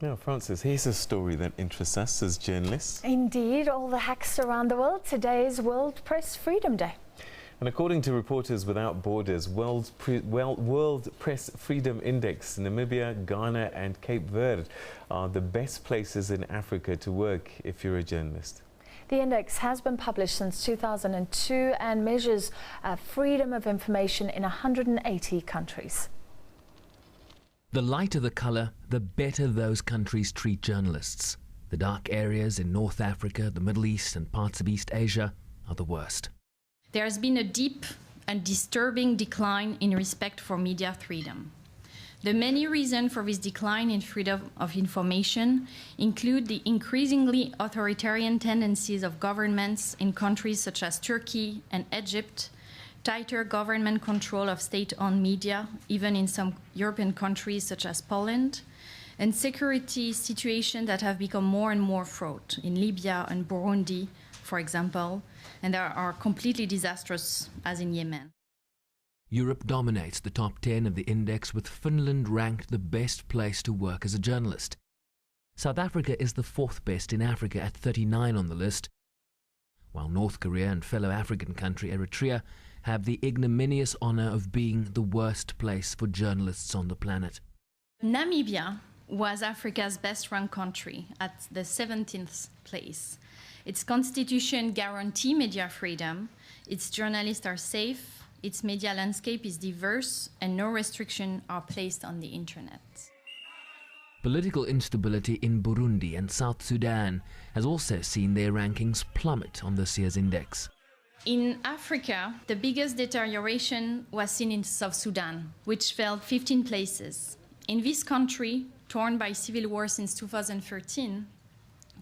Now, Francis, here's a story that interests us as journalists. Indeed, all the hacks around the world. Today is World Press Freedom Day. And according to Reporters Without Borders, World Press Freedom Index, Namibia, Ghana and Cape Verde are the best places in Africa to work if you're a journalist. The index has been published since 2002 and measures freedom of information in 180 countries. The lighter the colour, the better those countries treat journalists. The dark areas in North Africa, the Middle East and parts of East Asia are the worst. There has been a deep and disturbing decline in respect for media freedom. The many reasons for this decline in freedom of information include the increasingly authoritarian tendencies of governments in countries such as Turkey and Egypt, tighter government control of state-owned media, even in some European countries such as Poland, and security situations that have become more and more fraught in Libya and Burundi, for example, and that are completely disastrous, as in Yemen. Europe dominates the top 10 of the index, with Finland ranked the best place to work as a journalist. South Africa is the fourth best in Africa at 39 on the list, while North Korea and fellow African country Eritrea have the ignominious honour of being the worst place for journalists on the planet. Namibia was Africa's best-run country at the 17th place. Its constitution guarantees media freedom, its journalists are safe, its media landscape is diverse, and no restrictions are placed on the internet. Political instability in Burundi and South Sudan has also seen their rankings plummet on this year's index. In Africa, the biggest deterioration was seen in South Sudan, which fell 15 places. In this country, torn by civil war since 2013,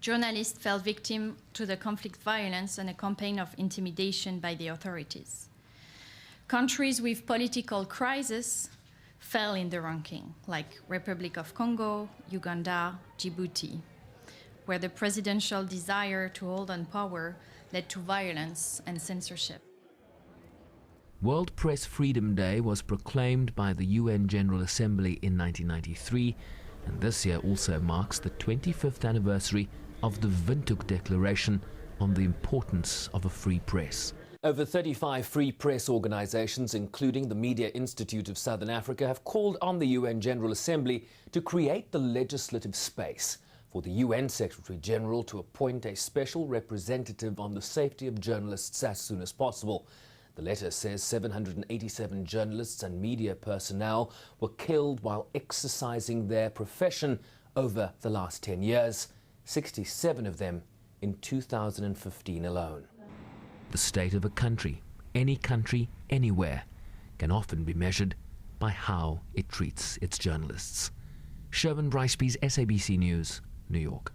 journalists fell victim to the conflict violence and a campaign of intimidation by the authorities. Countries with political crisis fell in the ranking, like Republic of Congo, Uganda, Djibouti, where the presidential desire to hold on power led to violence and censorship. World Press Freedom Day was proclaimed by the UN General Assembly in 1993, and this year also marks the 25th anniversary of the Windhoek Declaration on the importance of a free press. Over 35 free press organizations, including the Media Institute of Southern Africa, have called on the UN General Assembly to create the legislative space for the UN Secretary-General to appoint a special representative on the safety of journalists as soon as possible. The letter says 787 journalists and media personnel were killed while exercising their profession over the last 10 years, 67 of them in 2015 alone. The state of a country, anywhere, can often be measured by how it treats its journalists. Sherwin Bryceby's SABC News, New York.